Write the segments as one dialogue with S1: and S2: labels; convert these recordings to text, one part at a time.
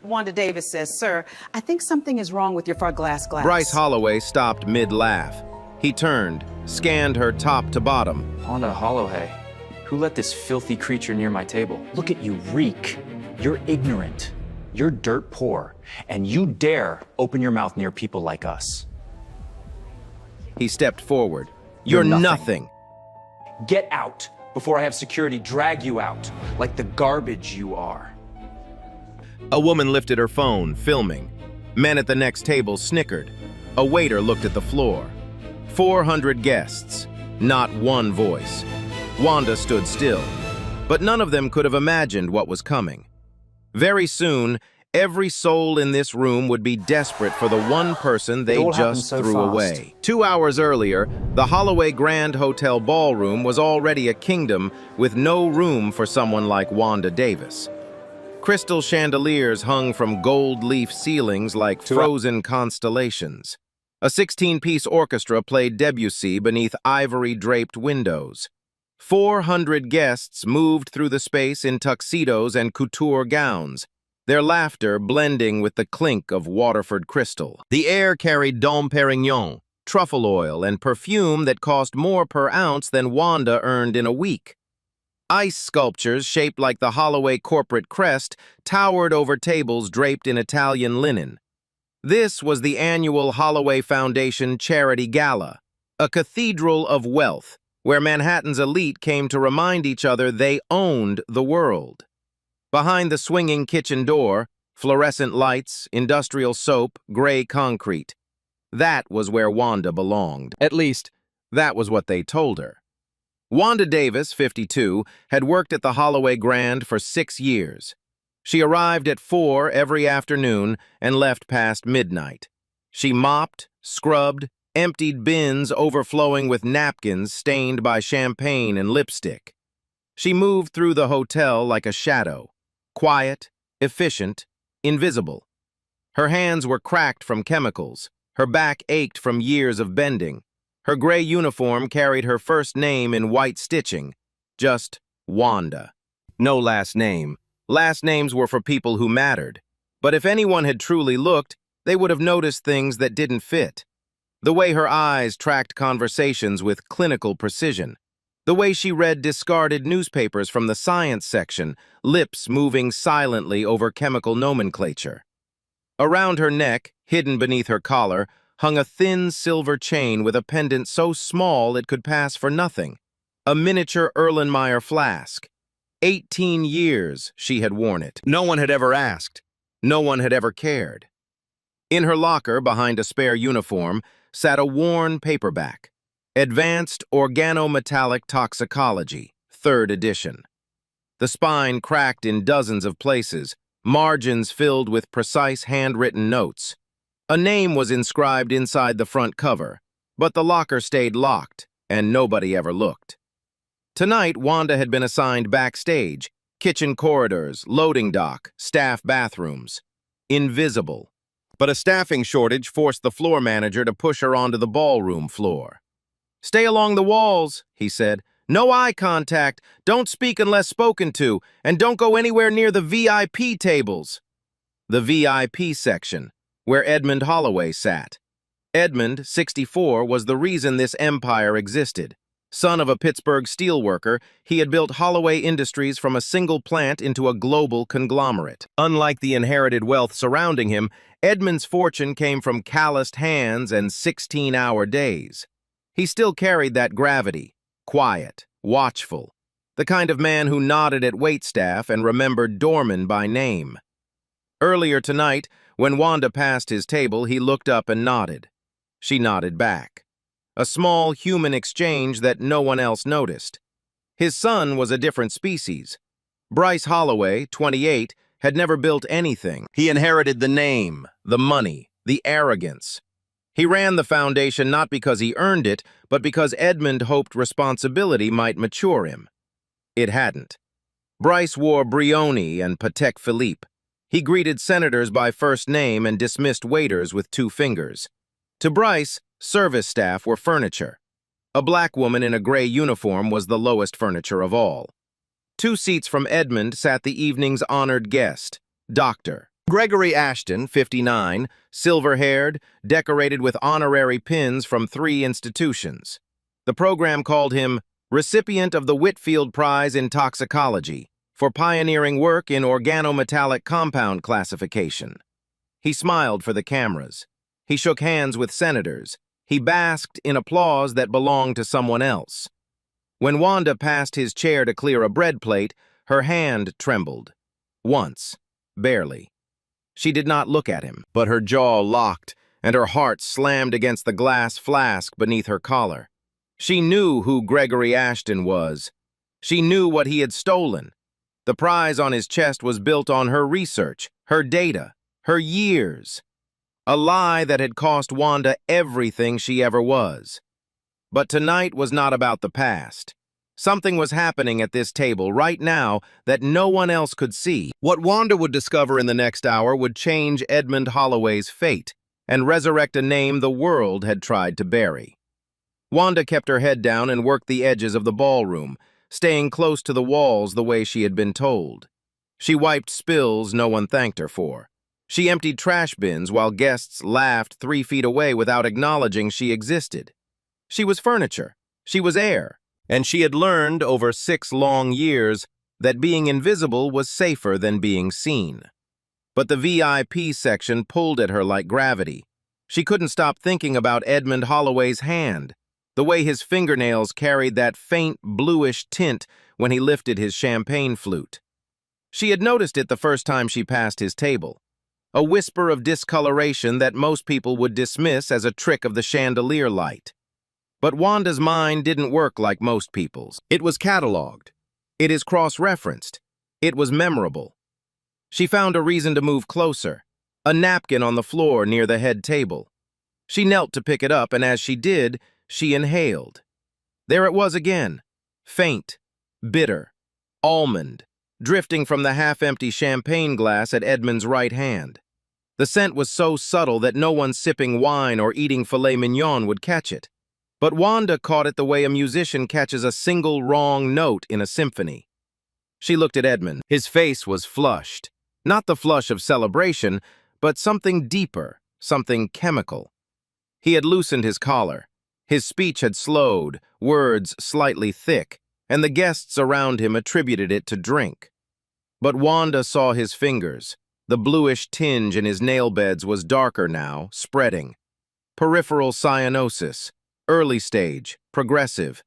S1: Wanda Davis says, "Sir, I think something is wrong with your glass.
S2: Bryce Holloway stopped mid-laugh. He turned, scanned her top to bottom.
S3: Wanda Holloway, who let this filthy creature near my table? Look at you reek. You're ignorant. You're dirt poor. And you dare open your mouth near people like us.
S2: He stepped forward. You're nothing.
S3: Get out before I have security drag you out like the garbage you are.
S2: A woman lifted her phone, filming. Men at the next table snickered. A waiter looked at the floor. 400 guests, not one voice. Wanda stood still, but none of them could have imagined what was coming. Very soon, every soul in this room would be desperate for the one person they just threw away. 2 hours earlier, the Holloway Grand Hotel ballroom was already a kingdom with no room for someone like Wanda Davis. Crystal chandeliers hung from gold leaf ceilings like frozen constellations. A 16-piece orchestra played Debussy beneath ivory-draped windows. 400 guests moved through the space in tuxedos and couture gowns, their laughter blending with the clink of Waterford crystal. The air carried Dom Perignon, truffle oil, and perfume that cost more per ounce than Wanda earned in a week. Ice sculptures shaped like the Holloway corporate crest towered over tables draped in Italian linen. This was the annual Holloway Foundation Charity Gala, a cathedral of wealth, where Manhattan's elite came to remind each other they owned the world. Behind the swinging kitchen door, fluorescent lights, industrial soap, gray concrete. That was where Wanda belonged. At least, that was what they told her. Wanda Davis, 52, had worked at the Holloway Grand for 6 years. She arrived at 4 every afternoon and left past midnight. She mopped, scrubbed, emptied bins overflowing with napkins stained by champagne and lipstick. She moved through the hotel like a shadow, quiet, efficient, invisible. Her hands were cracked from chemicals. Her back ached from years of bending. Her gray uniform carried her first name in white stitching, just Wanda. No last name. Last names were for people who mattered. But if anyone had truly looked, they would have noticed things that didn't fit. The way her eyes tracked conversations with clinical precision. The way she read discarded newspapers from the science section, lips moving silently over chemical nomenclature. Around her neck, hidden beneath her collar, hung a thin silver chain with a pendant so small it could pass for nothing. A miniature Erlenmeyer flask. 18 years she had worn it. No one had ever asked. No one had ever cared. In her locker, behind a spare uniform, sat a worn paperback. Advanced Organometallic Toxicology, 3rd edition. The spine cracked in dozens of places, margins filled with precise handwritten notes. A name was inscribed inside the front cover, but the locker stayed locked, and nobody ever looked. Tonight, Wanda had been assigned backstage, kitchen corridors, loading dock, staff bathrooms. Invisible. But a staffing shortage forced the floor manager to push her onto the ballroom floor. "Stay along the walls," he said. "No eye contact, don't speak unless spoken to, and don't go anywhere near the VIP tables." The VIP section, where Edmund Holloway sat. Edmund, 64, was the reason this empire existed. Son of a Pittsburgh steelworker, he had built Holloway Industries from a single plant into a global conglomerate. Unlike the inherited wealth surrounding him, Edmund's fortune came from calloused hands and 16-hour days. He still carried that gravity, quiet, watchful, the kind of man who nodded at waitstaff and remembered doormen by name. Earlier tonight, when Wanda passed his table, he looked up and nodded. She nodded back. A small human exchange that no one else noticed. His son was a different species. Bryce Holloway, 28, had never built anything. He inherited the name, the money, the arrogance. He ran the foundation not because he earned it, but because Edmund hoped responsibility might mature him. It hadn't. Bryce wore Brioni and Patek Philippe. He greeted senators by first name and dismissed waiters with 2 fingers. To Bryce, service staff were furniture. A black woman in a gray uniform was the lowest furniture of all. 2 seats from Edmund sat the evening's honored guest, Dr. Gregory Ashton, 59, silver-haired, decorated with honorary pins from 3 institutions. The program called him recipient of the Whitfield Prize in Toxicology for pioneering work in organometallic compound classification. He smiled for the cameras. He shook hands with senators. He basked in applause that belonged to someone else. When Wanda passed his chair to clear a bread plate, her hand trembled. Once, barely. She did not look at him, but her jaw locked, and her heart slammed against the glass flask beneath her collar. She knew who Gregory Ashton was. She knew what he had stolen. The prize on his chest was built on her research, her data, her years. A lie that had cost Wanda everything she ever was. But tonight was not about the past. Something was happening at this table right now that no one else could see. What Wanda would discover in the next hour would change Edmund Holloway's fate and resurrect a name the world had tried to bury. Wanda kept her head down and worked the edges of the ballroom, staying close to the walls the way she had been told. She wiped spills no one thanked her for. She emptied trash bins while guests laughed 3 feet away without acknowledging she existed. She was furniture. She was air. And she had learned over 6 long years that being invisible was safer than being seen. But the VIP section pulled at her like gravity. She couldn't stop thinking about Edmund Holloway's hand, the way his fingernails carried that faint bluish tint when he lifted his champagne flute. She had noticed it the first time she passed his table. A whisper of discoloration that most people would dismiss as a trick of the chandelier light. But Wanda's mind didn't work like most people's. It was cataloged. It is cross-referenced. It was memorable. She found a reason to move closer, a napkin on the floor near the head table. She knelt to pick it up, and as she did, she inhaled. There it was again, faint, bitter, almond, drifting from the half-empty champagne glass at Edmund's right hand. The scent was so subtle that no one sipping wine or eating filet mignon would catch it. But Wanda caught it the way a musician catches a single wrong note in a symphony. She looked at Edmund. His face was flushed. Not the flush of celebration, but something deeper, something chemical. He had loosened his collar. His speech had slowed, words slightly thick, and the guests around him attributed it to drink. But Wanda saw his fingers. The bluish tinge in his nail beds was darker now, spreading. Peripheral cyanosis. Early stage, progressive.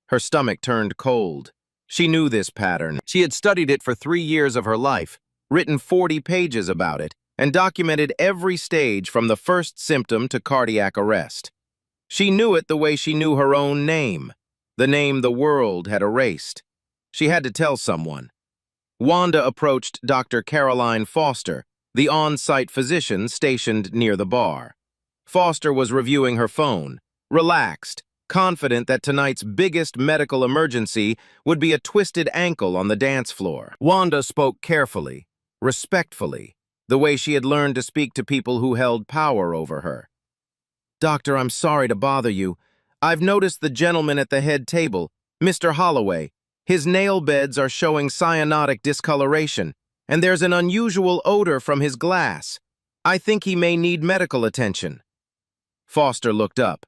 S2: Her stomach turned cold. She knew this pattern. She had studied it for 3 years of her life, written 40 pages about it, and documented every stage from the first symptom to cardiac arrest. She knew it the way she knew her own name, the name the world had erased. She had to tell someone. Wanda approached Dr. Caroline Foster, the on-site physician stationed near the bar. Foster was reviewing her phone, relaxed, confident that tonight's biggest medical emergency would be a twisted ankle on the dance floor. Wanda spoke carefully, respectfully, the way she had learned to speak to people who held power over her. "Doctor, I'm sorry to bother you. I've noticed the gentleman at the head table, Mr. Holloway. His nail beds are showing cyanotic discoloration, and there's an unusual odor from his glass. I think he may need medical attention." Foster looked up.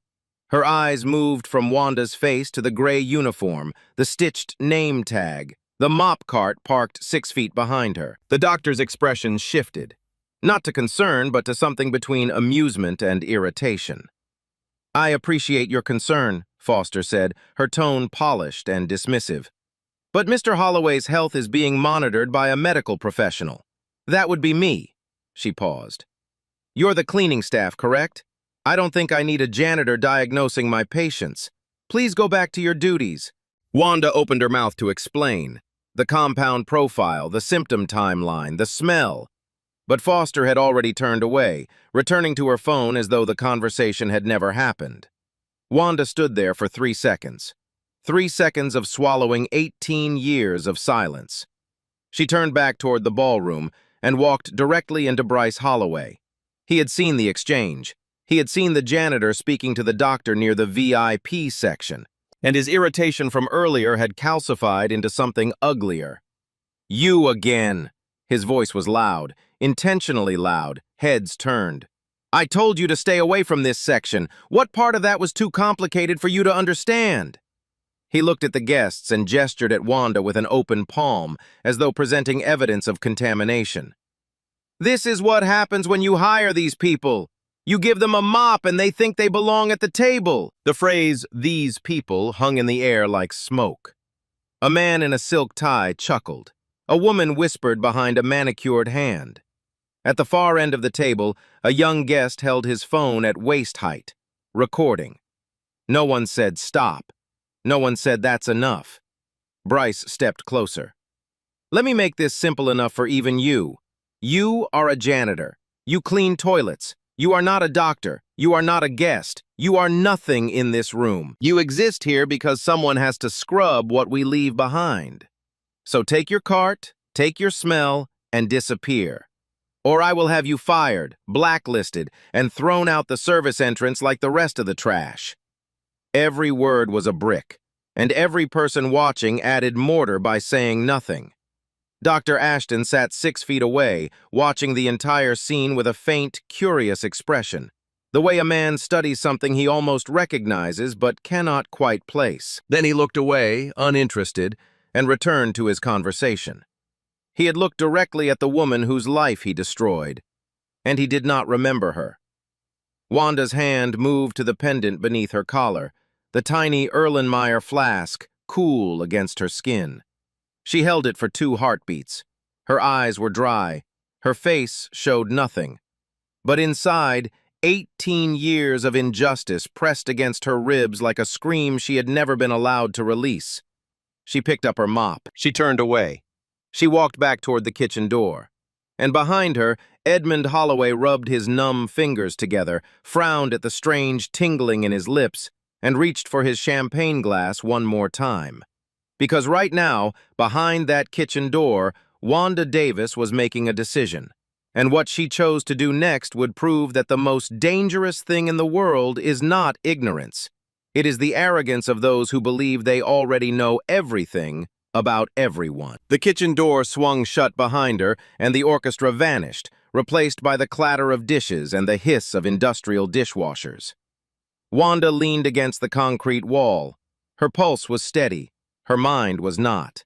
S2: Her eyes moved from Wanda's face to the gray uniform, the stitched name tag, the mop cart parked 6 feet behind her. The doctor's expression shifted, not to concern, but to something between amusement and irritation. "I appreciate your concern," Foster said, her tone polished and dismissive. "But Mr. Holloway's health is being monitored by a medical professional. That would be me." She paused. "You're the cleaning staff, correct? I don't think I need a janitor diagnosing my patients. Please go back to your duties." Wanda opened her mouth to explain. The compound profile, the symptom timeline, the smell. But Foster had already turned away, returning to her phone as though the conversation had never happened. Wanda stood there for 3 seconds. 3 seconds of swallowing 18 years of silence. She turned back toward the ballroom and walked directly into Bryce Holloway. He had seen the exchange. He had seen the janitor speaking to the doctor near the VIP section, and his irritation from earlier had calcified into something uglier. "You again!" His voice was loud, intentionally loud, heads turned. "I told you to stay away from this section. What part of that was too complicated for you to understand?" He looked at the guests and gestured at Wanda with an open palm, as though presenting evidence of contamination. "This is what happens when you hire these people. You give them a mop and they think they belong at the table." The phrase, "these people," hung in the air like smoke. A man in a silk tie chuckled. A woman whispered behind a manicured hand. At the far end of the table, a young guest held his phone at waist height, recording. No one said stop. No one said that's enough. Bryce stepped closer. "Let me make this simple enough for even you. You are a janitor. You clean toilets. You are not a doctor. You are not a guest. You are nothing in this room. You exist here because someone has to scrub what we leave behind. So take your cart, take your smell, and disappear. Or I will have you fired, blacklisted, and thrown out the service entrance like the rest of the trash." Every word was a brick, and every person watching added mortar by saying nothing. Dr. Ashton sat 6 feet away, watching the entire scene with a faint, curious expression, the way a man studies something he almost recognizes but cannot quite place. Then he looked away, uninterested, and returned to his conversation. He had looked directly at the woman whose life he destroyed, and he did not remember her. Wanda's hand moved to the pendant beneath her collar, the tiny Erlenmeyer flask, cool against her skin. She held it for 2 heartbeats. Her eyes were dry. Her face showed nothing. But inside, 18 years of injustice pressed against her ribs like a scream she had never been allowed to release. She picked up her mop. She turned away. She walked back toward the kitchen door. And behind her, Edmund Holloway rubbed his numb fingers together, frowned at the strange tingling in his lips, and reached for his champagne glass one more time. Because right now, behind that kitchen door, Wanda Davis was making a decision. And what she chose to do next would prove that the most dangerous thing in the world is not ignorance. It is the arrogance of those who believe they already know everything about everyone. The kitchen door swung shut behind her, and the orchestra vanished, replaced by the clatter of dishes and the hiss of industrial dishwashers. Wanda leaned against the concrete wall. Her pulse was steady. Her mind was not.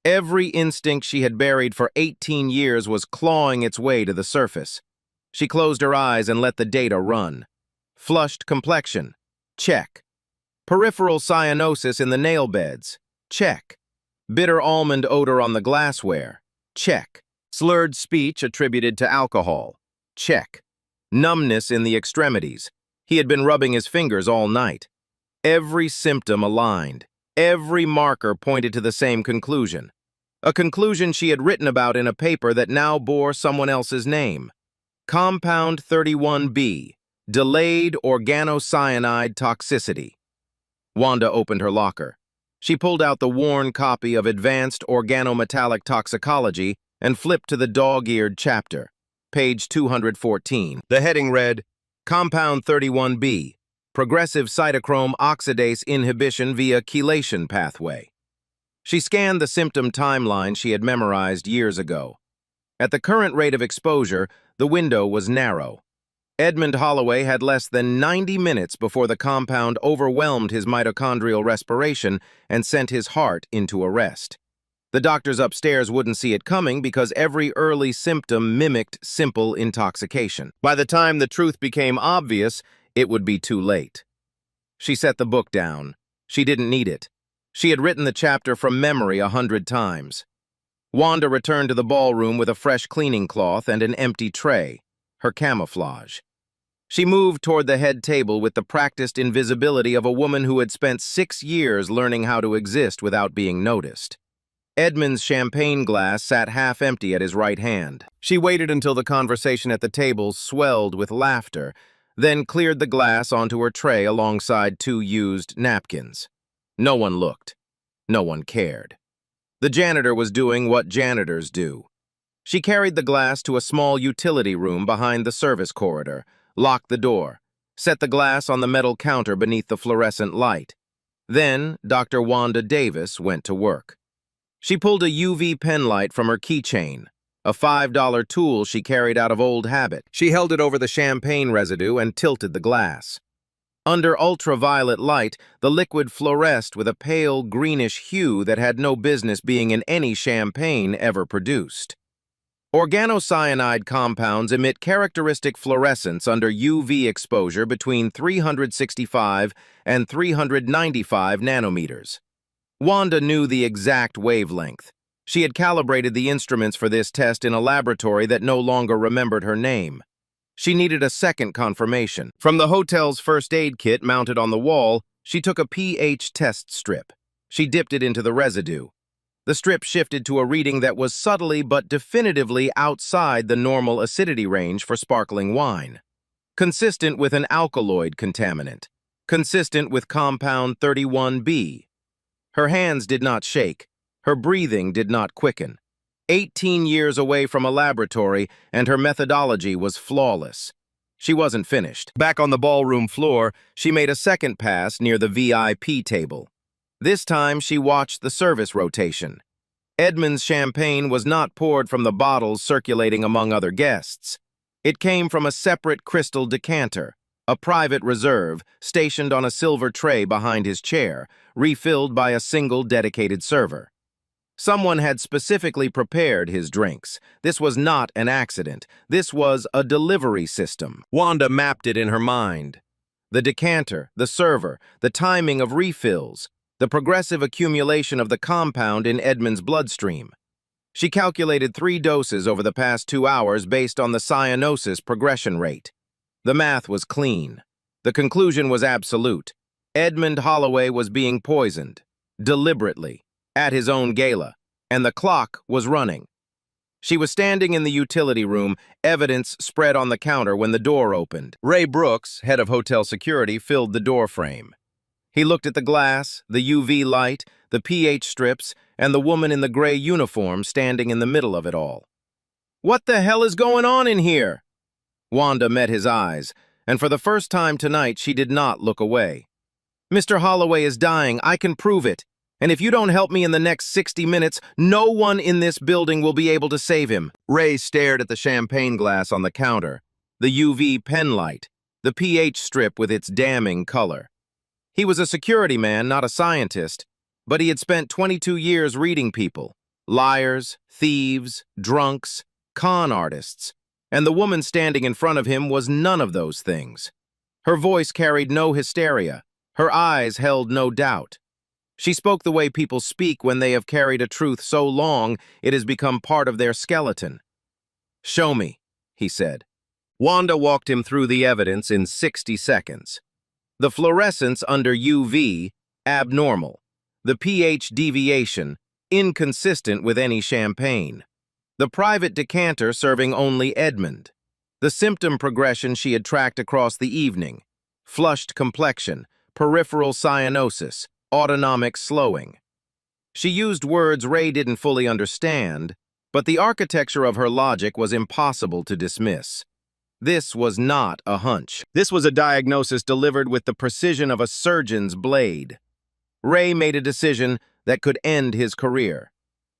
S2: Every instinct she had buried for 18 years was clawing its way to the surface. She closed her eyes and let the data run. Flushed complexion. Check. Peripheral cyanosis in the nail beds. Check. Bitter almond odor on the glassware. Check. Slurred speech attributed to alcohol. Check. Numbness in the extremities. He had been rubbing his fingers all night. Every symptom aligned. Every marker pointed to the same conclusion. A conclusion she had written about in a paper that now bore someone else's name. Compound 31B. Delayed organocyanide toxicity. Wanda opened her locker. She pulled out the worn copy of Advanced Organometallic Toxicology and flipped to the dog-eared chapter, page 214. The heading read, Compound 31B, Progressive Cytochrome Oxidase Inhibition via Chelation Pathway. She scanned the symptom timeline she had memorized years ago. At the current rate of exposure, the window was narrow. Edmund Holloway had less than 90 minutes before the compound overwhelmed his mitochondrial respiration and sent his heart into arrest. The doctors upstairs wouldn't see it coming because every early symptom mimicked simple intoxication. By the time the truth became obvious, it would be too late. She set the book down. She didn't need it. She had written the chapter from memory 100 times. Wanda returned to the ballroom with a fresh cleaning cloth and an empty tray, her camouflage. She moved toward the head table with the practiced invisibility of a woman who had spent 6 years learning how to exist without being noticed. Edmund's champagne glass sat half empty at his right hand. She waited until the conversation at the table swelled with laughter, then cleared the glass onto her tray alongside 2 used napkins. No one looked. No one cared. The janitor was doing what janitors do. She carried the glass to a small utility room behind the service corridor, locked the door, set the glass on the metal counter beneath the fluorescent light. Then, Dr. Wanda Davis went to work. She pulled a UV pen light from her keychain, a $5 tool she carried out of old habit. She held it over the champagne residue and tilted the glass. Under ultraviolet light, the liquid fluoresced with a pale greenish hue that had no business being in any champagne ever produced. Organocyanide compounds emit characteristic fluorescence under UV exposure between 365 and 395 nanometers. Wanda knew the exact wavelength. She had calibrated the instruments for this test in a laboratory that no longer remembered her name. She needed a second confirmation. From the hotel's first aid kit mounted on the wall, she took a pH test strip. She dipped it into the residue. The strip shifted to a reading that was subtly but definitively outside the normal acidity range for sparkling wine. Consistent with an alkaloid contaminant. Consistent with compound 31B. Her hands did not shake. Her breathing did not quicken. 18 years away from a laboratory, and her methodology was flawless. She wasn't finished. Back on the ballroom floor, she made a second pass near the VIP table. This time, she watched the service rotation. Edmund's champagne was not poured from the bottles circulating among other guests. It came from a separate crystal decanter, a private reserve stationed on a silver tray behind his chair, refilled by a single dedicated server. Someone had specifically prepared his drinks. This was not an accident. This was a delivery system. Wanda mapped it in her mind. The decanter, the server, the timing of refills, the progressive accumulation of the compound in Edmund's bloodstream. She calculated 3 doses over the past 2 hours based on the cyanosis progression rate. The math was clean. The conclusion was absolute. Edmund Holloway was being poisoned, deliberately, at his own gala, and the clock was running. She was standing in the utility room, evidence spread on the counter when the door opened. Ray Brooks, head of hotel security, filled the door frame. He looked at the glass, the UV light, the pH strips, and the woman in the gray uniform standing in the middle of it all. "What the hell is going on in here?" Wanda met his eyes, and for the first time tonight she did not look away. "Mr. Holloway is dying, I can prove it. And if you don't help me in the next 60 minutes, no one in this building will be able to save him." Ray stared at the champagne glass on the counter, the UV pen light, the pH strip with its damning color. He was a security man, not a scientist, but he had spent 22 years reading people, liars, thieves, drunks, con artists, and the woman standing in front of him was none of those things. Her voice carried no hysteria. Her eyes held no doubt. She spoke the way people speak when they have carried a truth so long it has become part of their skeleton. "Show me," he said. Wanda walked him through the evidence in 60 seconds. The fluorescence under UV, abnormal. The pH deviation, inconsistent with any champagne. The private decanter serving only Edmund. The symptom progression she had tracked across the evening. Flushed complexion, peripheral cyanosis, autonomic slowing. She used words Ray didn't fully understand, but the architecture of her logic was impossible to dismiss. This was not a hunch. This was a diagnosis delivered with the precision of a surgeon's blade. Ray made a decision that could end his career.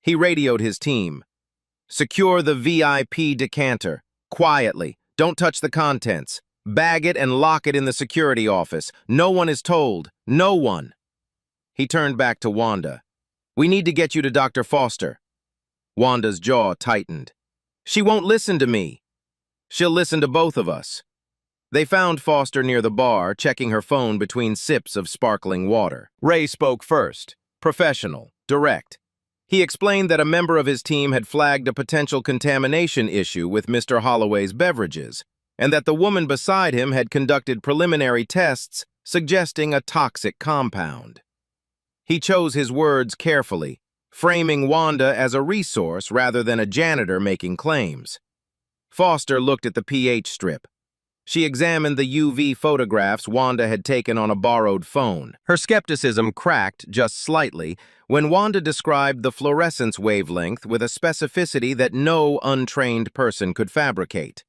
S2: He radioed his team. "Secure the VIP decanter. Quietly. Don't touch the contents. Bag it and lock it in the security office. No one is told. No one." He turned back to Wanda. "We need to get you to Dr. Foster." Wanda's jaw tightened. "She won't listen to me." "She'll listen to both of us." They found Foster near the bar, checking her phone between sips of sparkling water. Ray spoke first. Professional, direct. He explained that a member of his team had flagged a potential contamination issue with Mr. Holloway's beverages, and that the woman beside him had conducted preliminary tests suggesting a toxic compound. He chose his words carefully, framing Wanda as a resource rather than a janitor making claims. Foster looked at the pH strip. She examined the UV photographs Wanda had taken on a borrowed phone. Her skepticism cracked just slightly when Wanda described the fluorescence wavelength with a specificity that no untrained person could fabricate.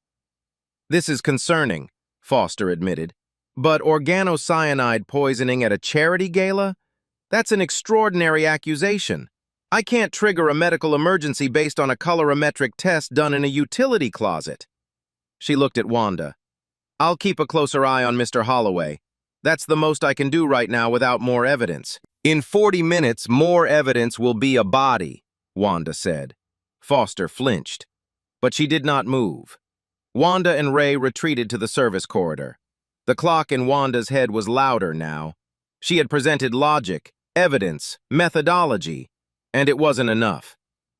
S2: "This is concerning," Foster admitted, "but organocyanide poisoning at a charity gala? That's an extraordinary accusation. I can't trigger a medical emergency based on a colorimetric test done in a utility closet. She looked at Wanda. I'll keep a closer eye on Mr. Holloway. That's the most I can do right now without more evidence. In 40 minutes, more evidence will be a body, Wanda said. Foster flinched, but she did not move. Wanda and Ray retreated to the service corridor. The clock in Wanda's head was louder now. She had presented logic, evidence, methodology, and it wasn't enough.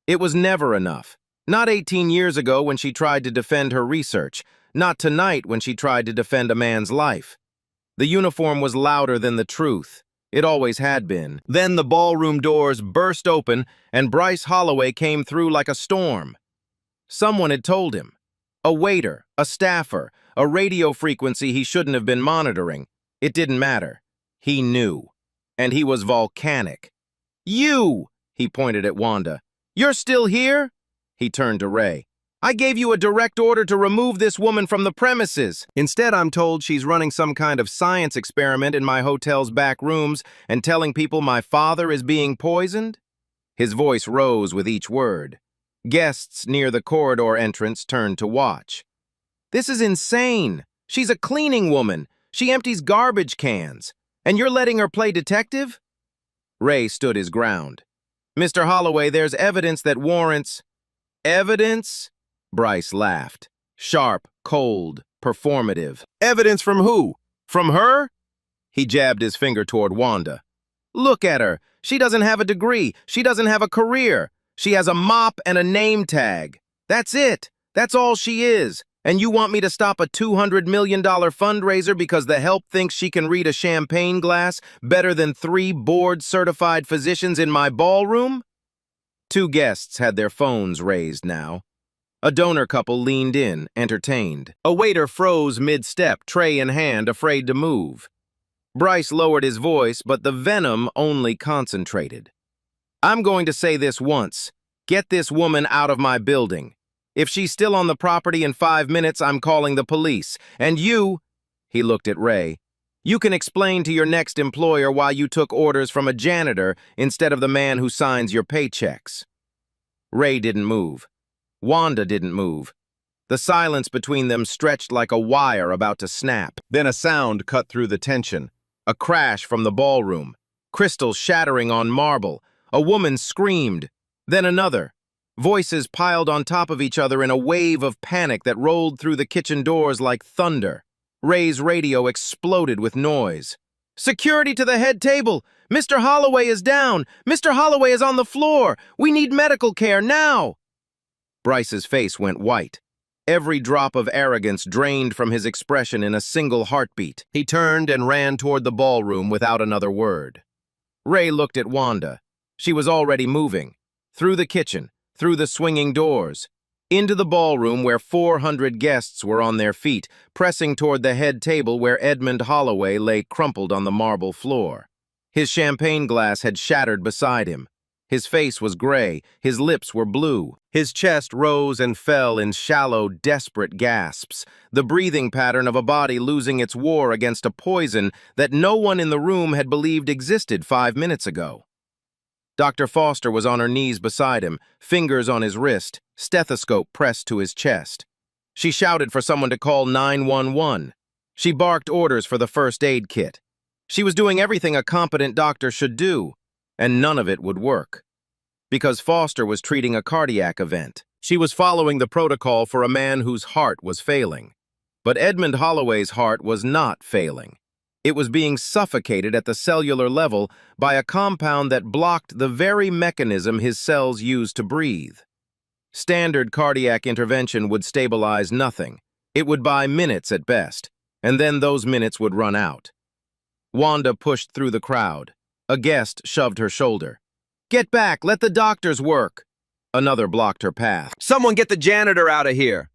S2: It was never enough. Not 18 years ago when she tried to defend her research, not tonight when she tried to defend a man's life. The uniform was louder than the truth. It always had been. Then the ballroom doors burst open and Bryce Holloway came through like a storm. Someone had told him. A waiter, a staffer, a radio frequency he shouldn't have been monitoring. It didn't matter. He knew. And he was volcanic. You! He pointed at Wanda. You're still here? He turned to Ray. I gave you a direct order to remove this woman from the premises. Instead, I'm told she's running some kind of science experiment in my hotel's back rooms and telling people my father is being poisoned? His voice rose with each word. Guests near the corridor entrance turned to watch. This is insane. She's a cleaning woman. She empties garbage cans. And you're letting her play detective? Ray stood his ground. Mr. Holloway, there's evidence that warrants... Evidence? Bryce laughed. Sharp, cold, performative. Evidence from who? From her? He jabbed his finger toward Wanda. Look at her. She doesn't have a degree. She doesn't have a career. She has a mop and a name tag. That's it. That's all she is. And you want me to stop a $200 million fundraiser because the help thinks she can read a champagne glass better than 3 board-certified physicians in my ballroom? 2 guests had their phones raised now. A donor couple leaned in, entertained. A waiter froze mid-step, tray in hand, afraid to move. Bryce lowered his voice, but the venom only concentrated. I'm going to say this once. Get this woman out of my building. If she's still on the property in 5 minutes, I'm calling the police. And you, he looked at Ray, you can explain to your next employer why you took orders from a janitor instead of the man who signs your paychecks. Ray didn't move. Wanda didn't move. The silence between them stretched like a wire about to snap. Then a sound cut through the tension. A crash from the ballroom. Crystals shattering on marble. A woman screamed. Then another. Voices piled on top of each other in a wave of panic that rolled through the kitchen doors like thunder. Ray's radio exploded with noise. Security to the head table! Mr. Holloway is down! Mr. Holloway is on the floor! We need medical care now! Bryce's face went white. Every drop of arrogance drained from his expression in a single heartbeat. He turned and ran toward the ballroom without another word. Ray looked at Wanda. She was already moving. Through the kitchen, through the swinging doors, into the ballroom where 400 guests were on their feet, pressing toward the head table where Edmund Holloway lay crumpled on the marble floor. His champagne glass had shattered beside him. His face was gray, his lips were blue. His chest rose and fell in shallow, desperate gasps, the breathing pattern of a body losing its war against a poison that no one in the room had believed existed 5 minutes ago. Dr. Foster was on her knees beside him, fingers on his wrist, stethoscope pressed to his chest. She shouted for someone to call 911. She barked orders for the first aid kit. She was doing everything a competent doctor should do, and none of it would work. Because Foster was treating a cardiac event. She was following the protocol for a man whose heart was failing. But Edmund Holloway's heart was not failing. It was being suffocated at the cellular level by a compound that blocked the very mechanism his cells used to breathe. Standard cardiac intervention would stabilize nothing. It would buy minutes at best, and then those minutes would run out. Wanda pushed through the crowd. A guest shoved her shoulder. Get back, let the doctors work. Another blocked her path. Someone get the janitor out of here.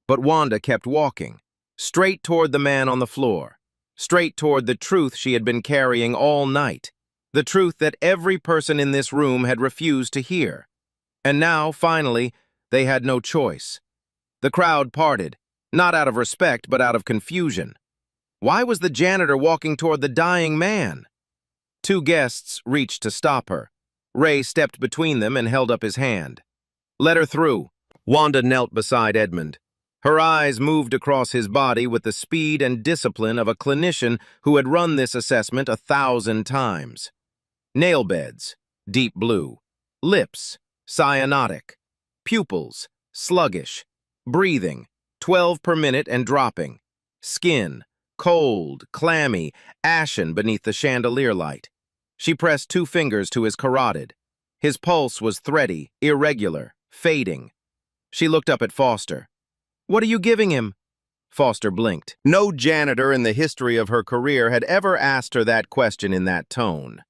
S2: But Wanda kept walking, straight toward the man on the floor, straight toward the truth she had been carrying all night, the truth that every person in this room had refused to hear. And now, finally, they had no choice. The crowd parted, not out of respect, but out of confusion. Why was the janitor walking toward the dying man? 2 guests reached to stop her. Ray stepped between them and held up his hand. "Let her through." Wanda knelt beside Edmund. Her eyes moved across his body with the speed and discipline of a clinician who had run this assessment 1,000 times. Nail beds, deep blue. Lips, cyanotic. Pupils, sluggish. Breathing, 12 per minute and dropping. Skin, cold, clammy, ashen beneath the chandelier light. She pressed 2 fingers to his carotid. His pulse was thready, irregular, fading. She looked up at Foster. "What are you giving him?" Foster blinked. No janitor in the history of her career had ever asked her that question in that tone.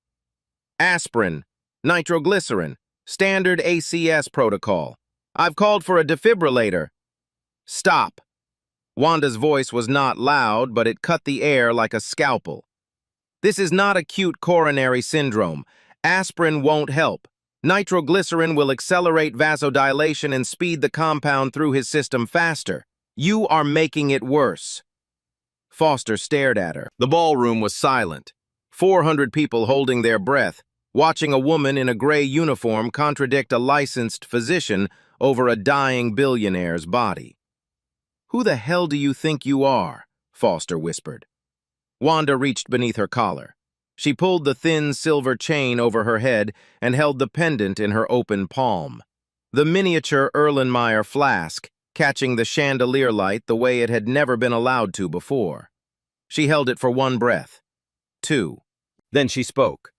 S2: "Aspirin, nitroglycerin, standard ACS protocol. I've called for a defibrillator." "Stop." Wanda's voice was not loud, but it cut the air like a scalpel. "This is not acute coronary syndrome. Aspirin won't help. Nitroglycerin will accelerate vasodilation and speed the compound through his system faster. You are making it worse." Foster stared at her. The ballroom was silent. 400 people holding their breath, watching a woman in a gray uniform contradict a licensed physician over a dying billionaire's body. "Who the hell do you think you are?" Foster whispered. Wanda reached beneath her collar. She pulled the thin silver chain over her head and held the pendant in her open palm. The miniature Erlenmeyer flask, catching the chandelier light the way it had never been allowed to before. She held it for 1 breath. 2. Then she spoke.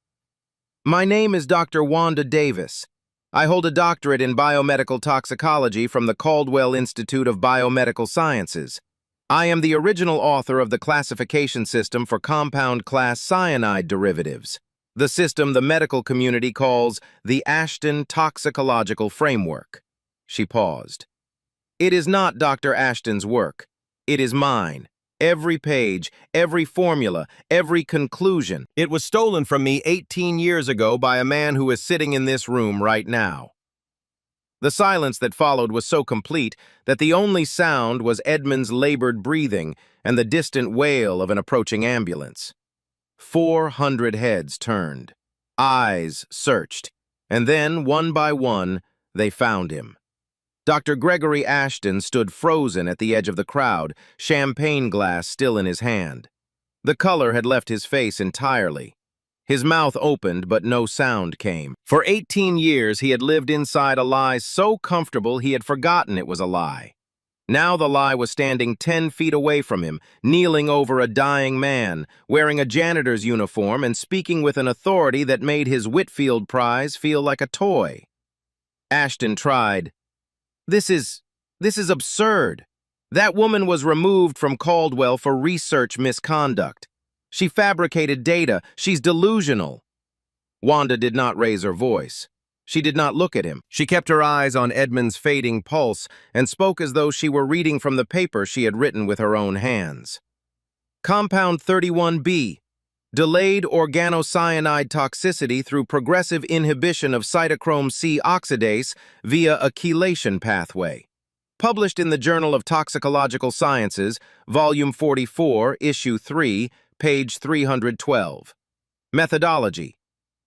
S2: "My name is Dr. Wanda Davis. I hold a doctorate in biomedical toxicology from the Caldwell Institute of Biomedical Sciences. I am the original author of the classification system for compound class cyanide derivatives, the system the medical community calls the Ashton Toxicological Framework." She paused. "It is not Dr. Ashton's work. It is mine. Every page, every formula, every conclusion. It was stolen from me 18 years ago by a man who is sitting in this room right now." The silence that followed was so complete that the only sound was Edmund's labored breathing and the distant wail of an approaching ambulance. 400 heads turned. Eyes searched. And then, one by one, they found him. Dr. Gregory Ashton stood frozen at the edge of the crowd, champagne glass still in his hand. The color had left his face entirely. His mouth opened, but no sound came. For 18 years, he had lived inside a lie so comfortable he had forgotten it was a lie. Now the lie was standing 10 feet away from him, kneeling over a dying man, wearing a janitor's uniform and speaking with an authority that made his Whitfield Prize feel like a toy. Ashton tried. This is absurd. That woman was removed from Caldwell for research misconduct. She fabricated data. She's delusional." Wanda did not raise her voice. She did not look at him. She kept her eyes on Edmund's fading pulse and spoke as though she were reading from the paper she had written with her own hands. "Compound 31B. Delayed organocyanide toxicity through progressive inhibition of cytochrome C oxidase via a chelation pathway. Published in the Journal of Toxicological Sciences, Volume 44, Issue 3, page 312. Methodology: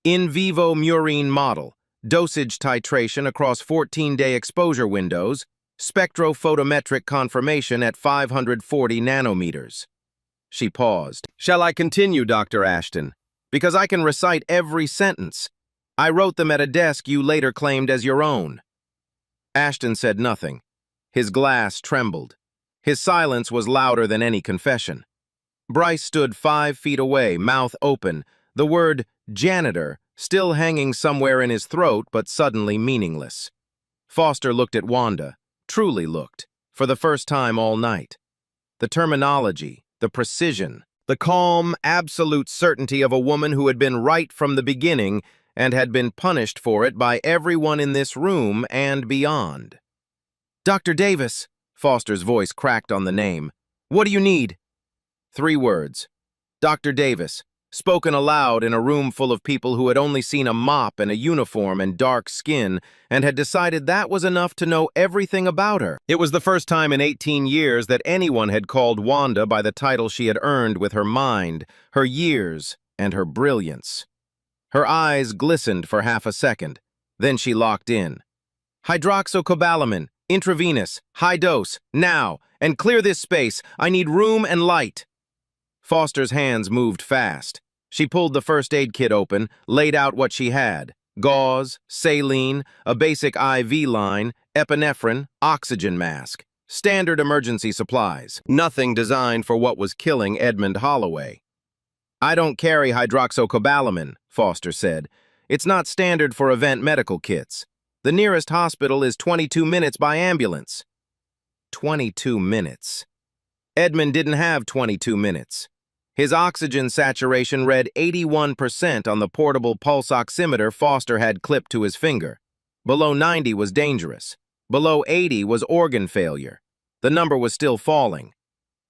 S2: in vivo murine model, dosage titration across 14-day exposure windows, spectrophotometric confirmation at 540 nanometers." She paused. "Shall I continue, Dr. Ashton? Because I can recite every sentence. I wrote them at a desk you later claimed as your own." Ashton said nothing. His glass trembled. His silence was louder than any confession. Bryce stood 5 feet away, mouth open, the word janitor still hanging somewhere in his throat but suddenly meaningless. Foster looked at Wanda, truly looked, for the first time all night. The terminology, the precision, the calm, absolute certainty of a woman who had been right from the beginning and had been punished for it by everyone in this room and beyond. "Dr. Davis," Foster's voice cracked on the name. "What do you need?" 3 words. Dr. Davis, spoken aloud in a room full of people who had only seen a mop and a uniform and dark skin and had decided that was enough to know everything about her. It was the first time in 18 years that anyone had called Wanda by the title she had earned with her mind, her years, and her brilliance. Her eyes glistened for half a second. Then she locked in. Hydroxycobalamin, intravenous, high dose, now, and clear this space. I need room and light. Foster's hands moved fast. She pulled the first aid kit open, laid out what she had. Gauze, saline, a basic IV line, epinephrine, oxygen mask. Standard emergency supplies. Nothing designed for what was killing Edmund Holloway. I don't carry hydroxycobalamin, Foster said. It's not standard for event medical kits. The nearest hospital is 22 minutes by ambulance. 22 minutes. Edmund didn't have 22 minutes. His oxygen saturation read 81% on the portable pulse oximeter Foster had clipped to his finger. Below 90 was dangerous. Below 80 was organ failure. The number was still falling.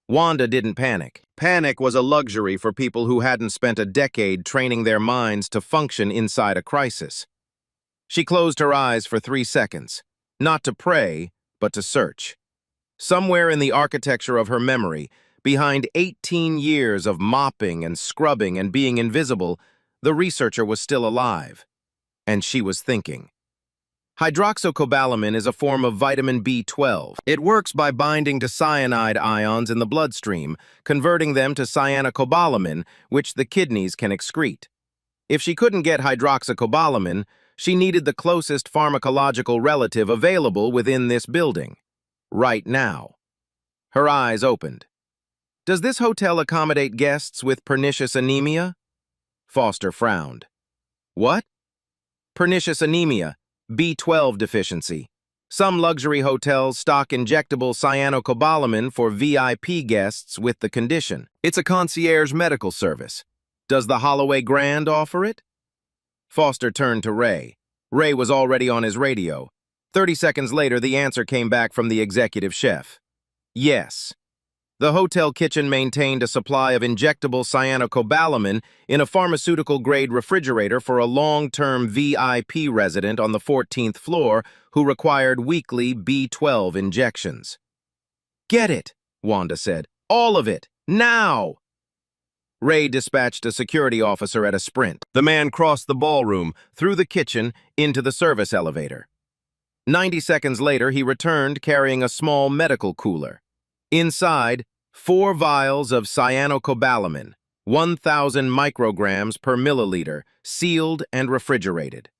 S2: Wanda didn't panic. Panic was a luxury for people who hadn't spent a decade training their minds to function inside a crisis. She closed her eyes for 3 seconds, not to pray, but to search. Somewhere in the architecture of her memory, behind 18 years of mopping and scrubbing and being invisible, the researcher was still alive. And she was thinking. Hydroxycobalamin is a form of vitamin B12. It works by binding to cyanide ions in the bloodstream, converting them to cyanocobalamin, which the kidneys can excrete. If she couldn't get hydroxycobalamin, she needed the closest pharmacological relative available within this building. Right now. Her eyes opened. Does this hotel accommodate guests with pernicious anemia? Foster frowned. What? Pernicious anemia. B12 deficiency. Some luxury hotels stock injectable cyanocobalamin for VIP guests with the condition. It's a concierge medical service. Does the Holloway Grand offer it? Foster turned to Ray. Ray was already on his radio. 30 seconds later, the answer came back from the executive chef. Yes. The hotel kitchen maintained a supply of injectable cyanocobalamin in a pharmaceutical-grade refrigerator for a long-term VIP resident on the 14th floor who required weekly B12 injections. Get it, Wanda said. All of it, now! Ray dispatched a security officer at a sprint. The man crossed the ballroom, through the kitchen, into the service elevator. 90 seconds later, he returned carrying a small medical cooler. Inside, 4 vials of cyanocobalamin, 1,000 micrograms per milliliter, sealed and refrigerated.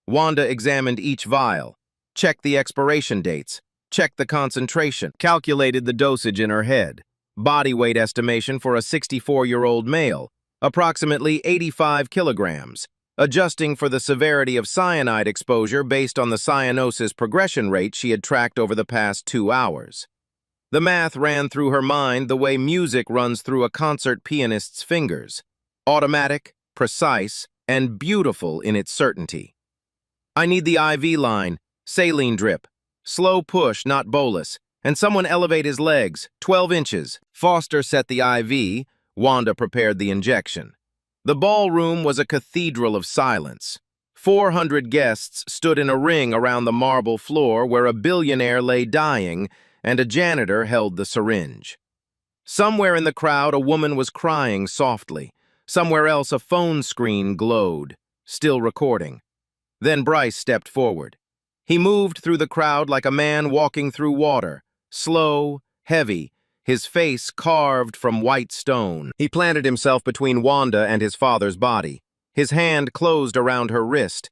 S2: Wanda examined each vial, checked the expiration dates, checked the concentration, calculated the dosage in her head. Body weight estimation for a 64-year-old male, approximately 85 kilograms, adjusting for the severity of cyanide exposure based on the cyanosis progression rate she had tracked over the past 2 hours. The math ran through her mind the way music runs through a concert pianist's fingers, automatic, precise, and beautiful in its certainty. I need the IV line, saline drip, slow push, not bolus, and someone elevate his legs, 12 inches. Foster set the IV, Wanda prepared the injection. The ballroom was a cathedral of silence. 400 guests stood in a ring around the marble floor where a billionaire lay dying, and a janitor held the syringe. Somewhere in the crowd, a woman was crying softly. Somewhere else, a phone screen glowed, still recording. Then Bryce stepped forward. He moved through the crowd like a man walking through water, slow, heavy, his face carved from white stone. He planted himself between Wanda and his father's body. His hand closed around her wrist.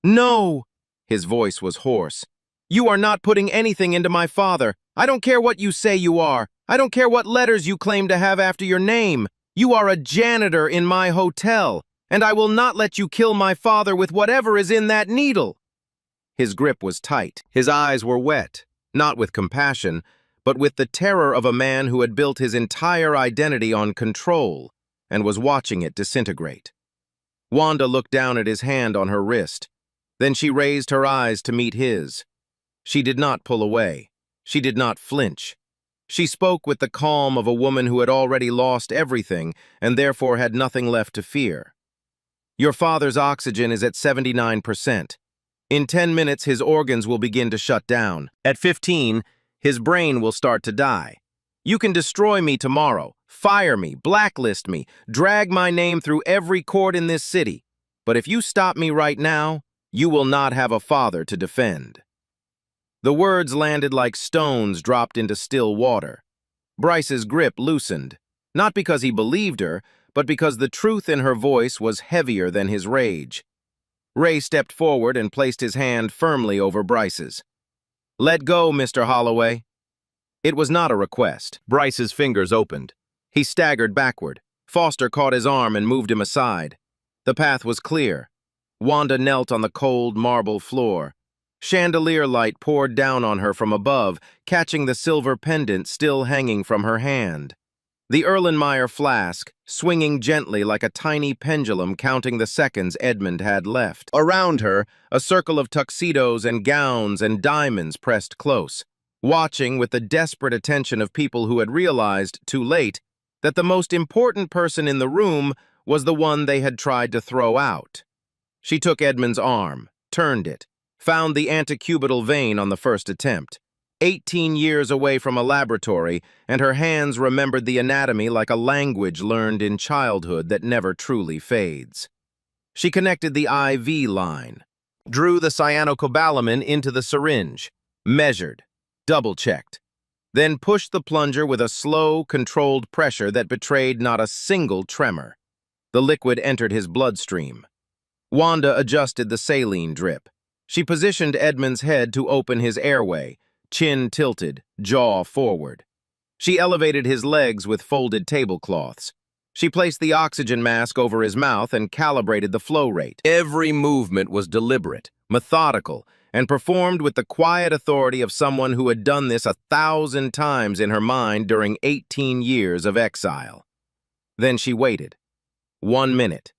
S2: "No!" His voice was hoarse. "You are not putting anything into my father. I don't care what you say you are. I don't care what letters you claim to have after your name. You are a janitor in my hotel, and I will not let you kill my father with whatever is in that needle." His grip was tight. His eyes were wet, not with compassion, but with the terror of a man who had built his entire identity on control and was watching it disintegrate. Wanda looked down at his hand on her wrist. Then she raised her eyes to meet his. She did not pull away. She did not flinch. She spoke with the calm of a woman who had already lost everything and therefore had nothing left to fear. Your father's oxygen is at 79%. In 10 minutes, his organs will begin to shut down. At 15, his brain will start to die. You can destroy me tomorrow, fire me, blacklist me, drag my name through every court in this city. but if you stop me right now, you will not have a father to defend." The words landed like stones dropped into still water. Bryce's grip loosened, not because he believed her, but because the truth in her voice was heavier than his rage. Ray stepped forward and placed his hand firmly over Bryce's. "Let go, Mr. Holloway." It was not a request. Bryce's fingers opened. He staggered backward. Foster caught his arm and moved him aside. The path was clear. Wanda knelt on the cold marble floor. Chandelier light poured down on her from above, catching the silver pendant still hanging from her hand. The Erlenmeyer flask, swinging gently like a tiny pendulum counting the seconds Edmund had left. Around her, a circle of tuxedos and gowns and diamonds pressed close, watching with the desperate attention of people who had realized, too late, that the most important person in the room was the one they had tried to throw out. She took Edmund's arm, turned it, found the antecubital vein on the first attempt. 18 years away from a laboratory, and her hands remembered the anatomy like a language learned in childhood that never truly fades. She connected the IV line, drew the cyanocobalamin into the syringe, measured, double-checked, then pushed the plunger with a slow, controlled pressure that betrayed not a single tremor. The liquid entered his bloodstream. Wanda adjusted the saline drip. She positioned Edmund's head to open his airway, chin tilted, jaw forward. She elevated his legs with folded tablecloths. She placed the oxygen mask over his mouth and calibrated the flow rate. Every movement was deliberate, methodical, and performed with the quiet authority of someone who had done this 1,000 times in her mind during 18 years of exile. Then she waited. 1 minute.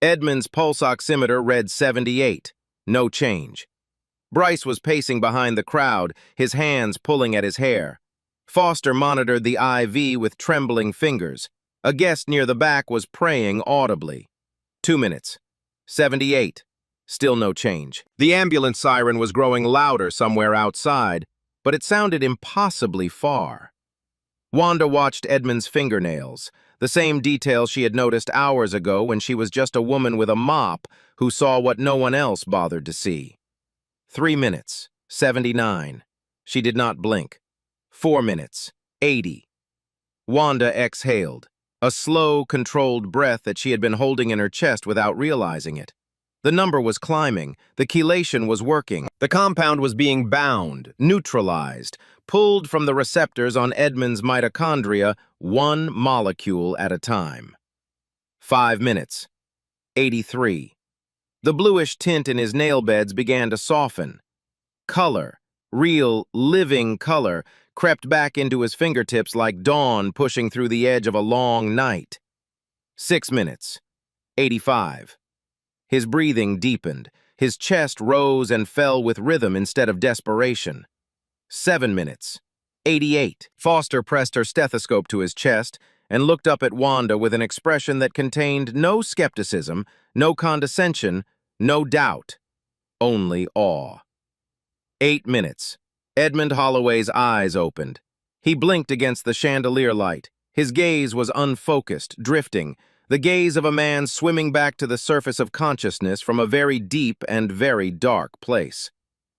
S2: Edmund's pulse oximeter read 78. No change. Bryce was pacing behind the crowd, his hands pulling at his hair. Foster monitored the IV with trembling fingers. A guest near the back was praying audibly. 2 minutes. 78. Still no change. The ambulance siren was growing louder somewhere outside, but it sounded impossibly far. Wanda watched Edmund's fingernails, the same detail she had noticed hours ago when she was just a woman with a mop who saw what no one else bothered to see. 3 minutes, 79. She did not blink. 4 minutes, 80. Wanda exhaled, a slow, controlled breath that she had been holding in her chest without realizing it. The number was climbing, the chelation was working, the compound was being bound, neutralized, pulled from the receptors on Edmund's mitochondria, one molecule at a time. 5 minutes, 83. The bluish tint in his nail beds began to soften. Color, real, living color, crept back into his fingertips like dawn pushing through the edge of a long night. 6 minutes, 85. His breathing deepened. His chest rose and fell with rhythm instead of desperation. 7 minutes, 88. Foster pressed her stethoscope to his chest and looked up at Wanda with an expression that contained no skepticism, no condescension, no doubt, only awe. 8 minutes. Edmund Holloway's eyes opened. He blinked against the chandelier light. His gaze was unfocused, drifting, the gaze of a man swimming back to the surface of consciousness from a very deep and very dark place.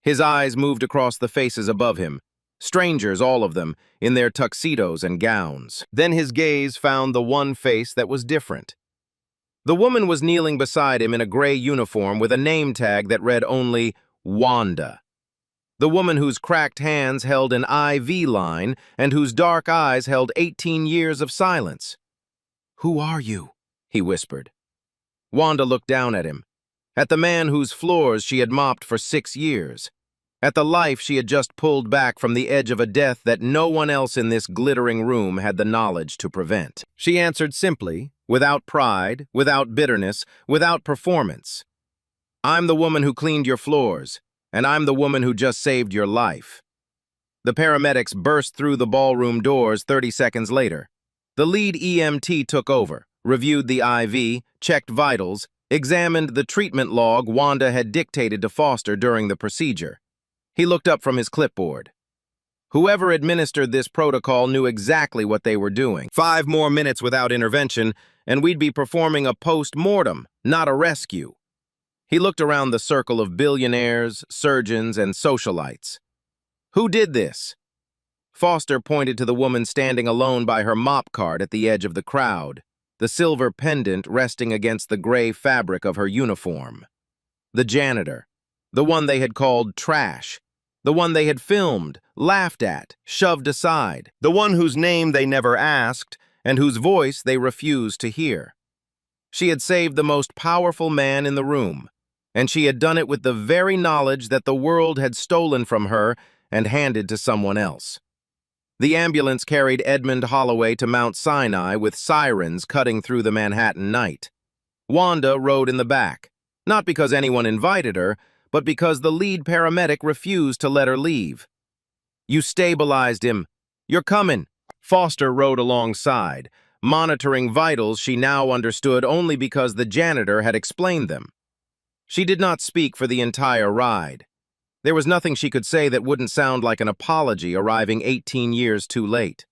S2: His eyes moved across the faces above him, strangers, all of them, in their tuxedos and gowns. Then his gaze found the one face that was different. The woman was kneeling beside him in a gray uniform with a name tag that read only Wanda. The woman whose cracked hands held an IV line and whose dark eyes held 18 years of silence. "Who are you?" he whispered. Wanda looked down at him, at the man whose floors she had mopped for 6 years, at the life she had just pulled back from the edge of a death that no one else in this glittering room had the knowledge to prevent. She answered simply, without pride, without bitterness, without performance. "I'm the woman who cleaned your floors, and I'm the woman who just saved your life." The paramedics burst through the ballroom doors 30 seconds later. The lead EMT took over, reviewed the IV, checked vitals, examined the treatment log Wanda had dictated to Foster during the procedure. He looked up from his clipboard. Whoever administered this protocol knew exactly what they were doing. 5 more minutes without intervention, and we'd be performing a post-mortem, not a rescue. He looked around the circle of billionaires, surgeons, and socialites. Who did this? Foster pointed to the woman standing alone by her mop cart at the edge of the crowd, the silver pendant resting against the gray fabric of her uniform. The janitor, the one they had called trash, the one they had filmed, laughed at, shoved aside, the one whose name they never asked and whose voice they refused to hear. She had saved the most powerful man in the room, and she had done it with the very knowledge that the world had stolen from her and handed to someone else. The ambulance carried Edmund Holloway to Mount Sinai with sirens cutting through the Manhattan night. Wanda rode in the back, not because anyone invited her, but because the lead paramedic refused to let her leave. "You stabilized him. You're coming." Foster rode alongside, monitoring vitals she now understood only because the janitor had explained them. She did not speak for the entire ride. There was nothing she could say that wouldn't sound like an apology arriving 18 years too late.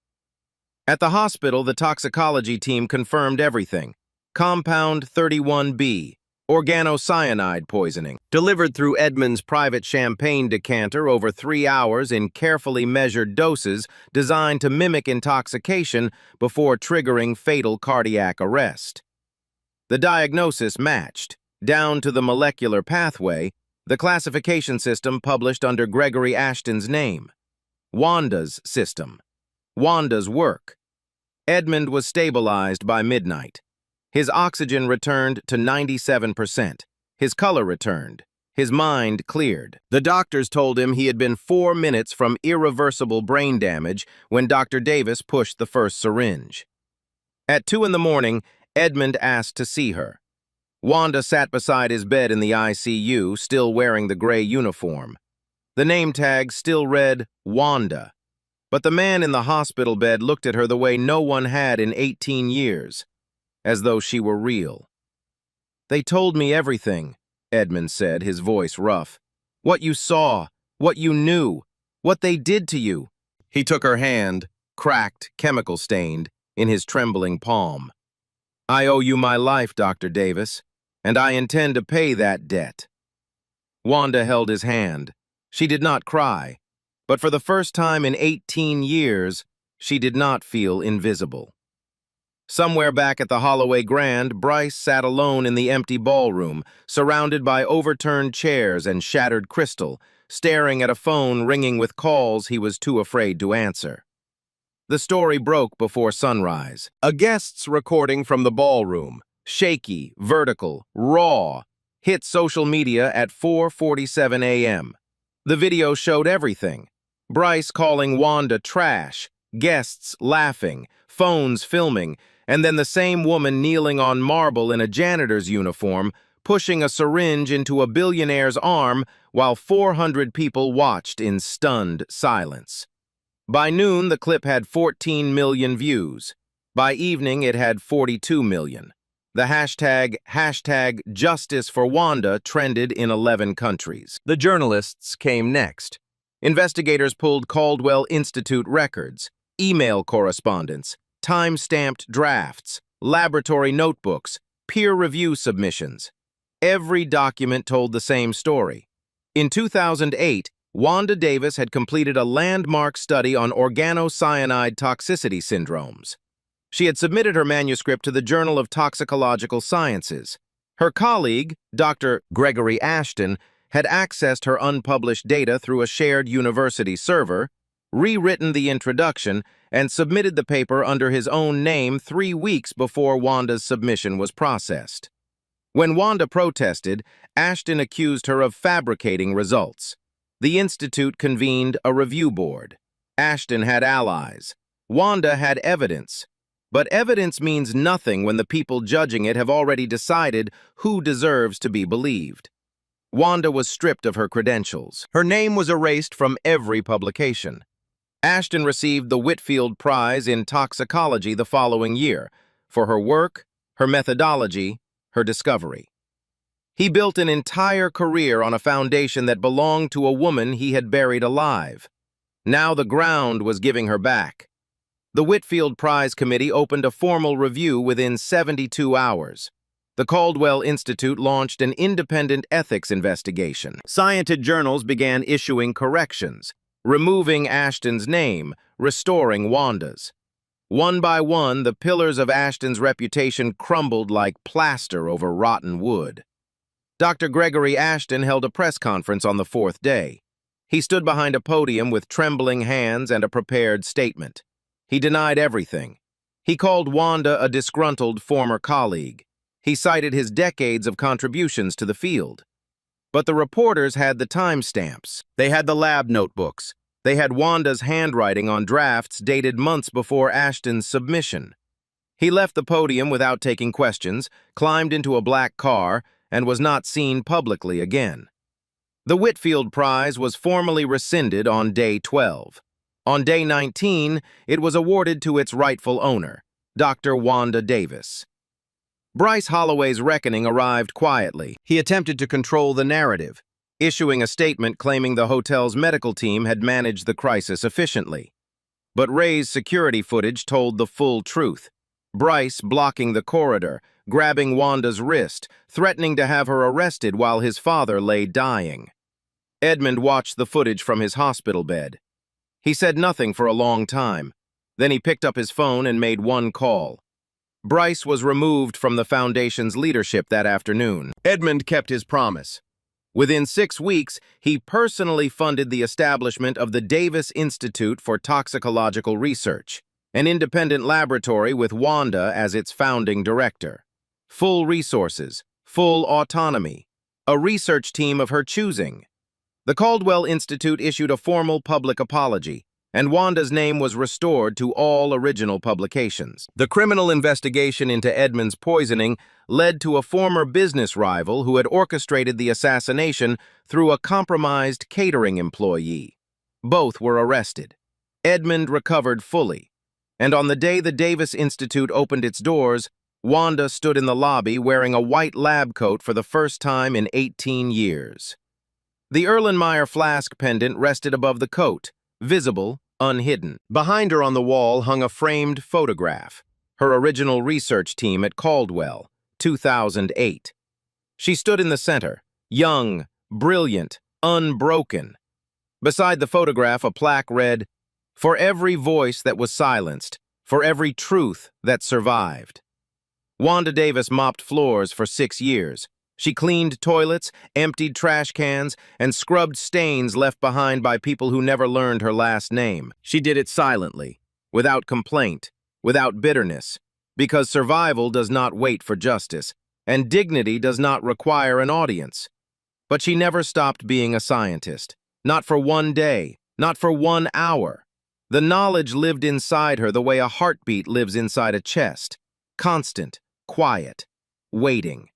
S2: At the hospital, the toxicology team confirmed everything. Compound 31B, organocyanide poisoning, delivered through Edmund's private champagne decanter over 3 hours in carefully measured doses designed to mimic intoxication before triggering fatal cardiac arrest. The diagnosis matched, down to the molecular pathway, the classification system published under Gregory Ashton's name. Wanda's system. Wanda's work. Edmund was stabilized by midnight. His oxygen returned to 97%. His color returned. His mind cleared. The doctors told him he had been 4 minutes from irreversible brain damage when Dr. Davis pushed the first syringe. At 2 in the morning, Edmund asked to see her. Wanda sat beside his bed in the ICU, still wearing the gray uniform. The name tag still read Wanda, but the man in the hospital bed looked at her the way no one had in 18 years, as though she were real. "They told me everything," Edmund said, his voice rough. "What you saw, what you knew, what they did to you." He took her hand, cracked, chemical-stained, in his trembling palm. "I owe you my life, Dr. Davis, and I intend to pay that debt." Wanda held his hand. She did not cry, but for the first time in 18 years, she did not feel invisible. Somewhere back at the Holloway Grand, Bryce sat alone in the empty ballroom, surrounded by overturned chairs and shattered crystal, staring at a phone ringing with calls he was too afraid to answer. The story broke before sunrise. A guest's recording from the ballroom, shaky, vertical, raw, hit social media at 4:47 a.m. The video showed everything. Bryce calling Wanda trash, guests laughing, phones filming, and then the same woman kneeling on marble in a janitor's uniform, pushing a syringe into a billionaire's arm while 400 people watched in stunned silence. By noon, the clip had 14 million views. By evening, it had 42 million. The hashtag Justice for Wanda trended in 11 countries. The journalists came next. Investigators pulled Caldwell Institute records, email correspondence, time-stamped drafts, laboratory notebooks, peer review submissions. Every document told the same story. In 2008, Wanda Davis had completed a landmark study on organocyanide toxicity syndromes. She had submitted her manuscript to the Journal of Toxicological Sciences. Her colleague, Dr. Gregory Ashton, had accessed her unpublished data through a shared university server, rewritten the introduction, and submitted the paper under his own name 3 weeks before Wanda's submission was processed. When Wanda protested, Ashton accused her of fabricating results. The Institute convened a review board. Ashton had allies. Wanda had evidence. But evidence means nothing when the people judging it have already decided who deserves to be believed. Wanda was stripped of her credentials. Her name was erased from every publication. Ashton received the Whitfield Prize in Toxicology the following year for her work, her methodology, her discovery. He built an entire career on a foundation that belonged to a woman he had buried alive. Now the ground was giving her back. The Whitfield Prize Committee opened a formal review within 72 hours. The Caldwell Institute launched an independent ethics investigation. Scientific journals began issuing corrections, removing Ashton's name, restoring Wanda's. One by one, the pillars of Ashton's reputation crumbled like plaster over rotten wood. Dr. Gregory Ashton held a press conference on the fourth day. He stood behind a podium with trembling hands and a prepared statement. He denied everything. He called Wanda a disgruntled former colleague. He cited his decades of contributions to the field. But the reporters had the timestamps. They had the lab notebooks. They had Wanda's handwriting on drafts dated months before Ashton's submission. He left the podium without taking questions, climbed into a black car, and was not seen publicly again. The Whitfield Prize was formally rescinded on day 12. On day 19, it was awarded to its rightful owner, Dr. Wanda Davis. Bryce Holloway's reckoning arrived quietly. He attempted to control the narrative, issuing a statement claiming the hotel's medical team had managed the crisis efficiently. But Ray's security footage told the full truth. Bryce blocking the corridor, grabbing Wanda's wrist, threatening to have her arrested while his father lay dying. Edmund watched the footage from his hospital bed. He said nothing for a long time. Then he picked up his phone and made one call. Bryce was removed from the Foundation's leadership that afternoon. Edmund kept his promise. Within 6 weeks, he personally funded the establishment of the Davis Institute for Toxicological Research, an independent laboratory with Wanda as its founding director. Full resources, full autonomy, a research team of her choosing. The Caldwell Institute issued a formal public apology, and Wanda's name was restored to all original publications. The criminal investigation into Edmund's poisoning led to a former business rival who had orchestrated the assassination through a compromised catering employee. Both were arrested. Edmund recovered fully, and on the day the Davis Institute opened its doors, Wanda stood in the lobby wearing a white lab coat for the first time in 18 years. The Erlenmeyer flask pendant rested above the coat, visible, unhidden. Behind her on the wall hung a framed photograph, her original research team at Caldwell, 2008. She stood in the center, young, brilliant, unbroken. Beside the photograph, a plaque read, "For every voice that was silenced, for every truth that survived." Wanda Davis mopped floors for 6 years. She cleaned toilets, emptied trash cans, and scrubbed stains left behind by people who never learned her last name. She did it silently, without complaint, without bitterness, because survival does not wait for justice, and dignity does not require an audience. But she never stopped being a scientist, not for one day, not for 1 hour. The knowledge lived inside her the way a heartbeat lives inside a chest, constant, quiet, waiting.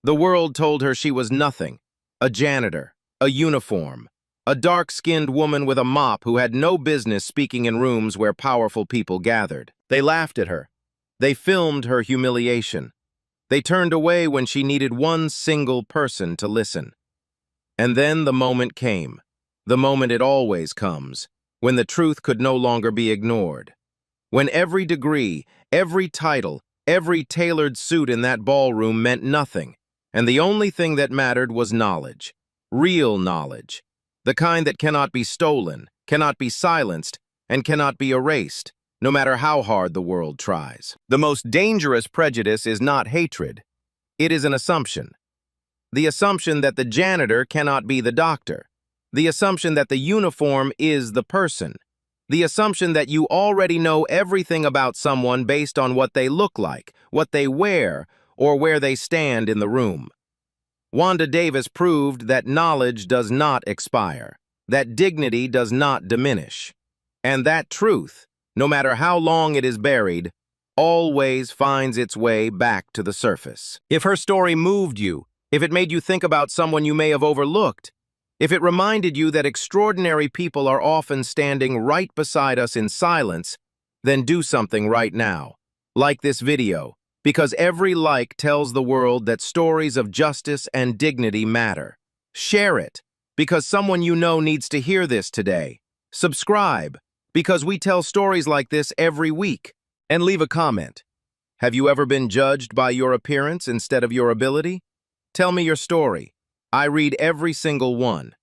S2: The world told her she was nothing, a janitor, a uniform, a dark-skinned woman with a mop who had no business speaking in rooms where powerful people gathered. They laughed at her. They filmed her humiliation. They turned away when she needed one single person to listen. And then the moment came, the moment it always comes, when the truth could no longer be ignored. When every degree, every title, every tailored suit in that ballroom meant nothing, and the only thing that mattered was knowledge, real knowledge, the kind that cannot be stolen, cannot be silenced, and cannot be erased, no matter how hard the world tries. The most dangerous prejudice is not hatred. It is an assumption. The assumption that the janitor cannot be the doctor. The assumption that the uniform is the person. The assumption that you already know everything about someone based on what they look like, what they wear, or where they stand in the room. Wanda Davis proved that knowledge does not expire, that dignity does not diminish, and that truth, no matter how long it is buried, always finds its way back to the surface. If her story moved you, if it made you think about someone you may have overlooked, if it reminded you that extraordinary people are often standing right beside us in silence, then do something right now. Like this video, because every like tells the world that stories of justice and dignity matter. Share it, because someone you know needs to hear this today. Subscribe, because we tell stories like this every week. And leave a comment. Have you ever been judged by your appearance instead of your ability? Tell me your story. I read every single one.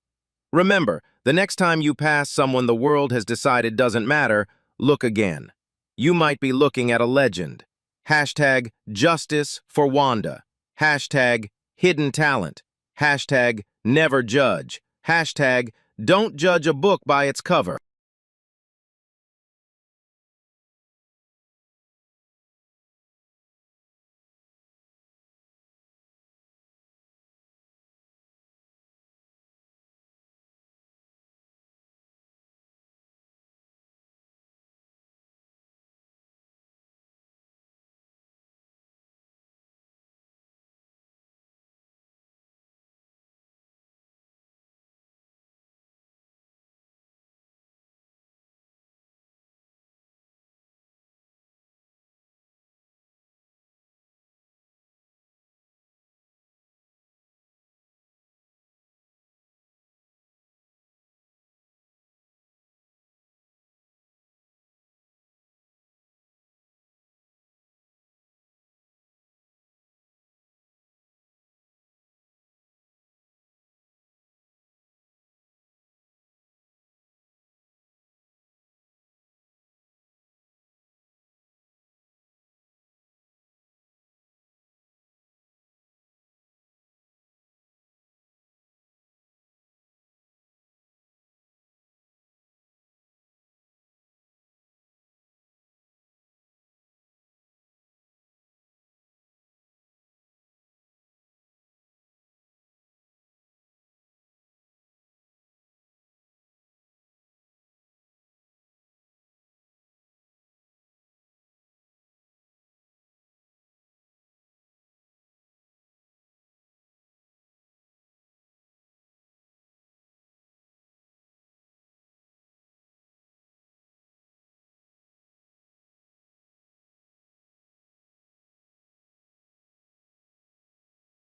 S2: Remember, the next time you pass someone the world has decided doesn't matter, look again. You might be looking at a legend. Hashtag justice for Wanda. Hashtag hidden talent. Hashtag never judge. Hashtag don't judge a book by its cover.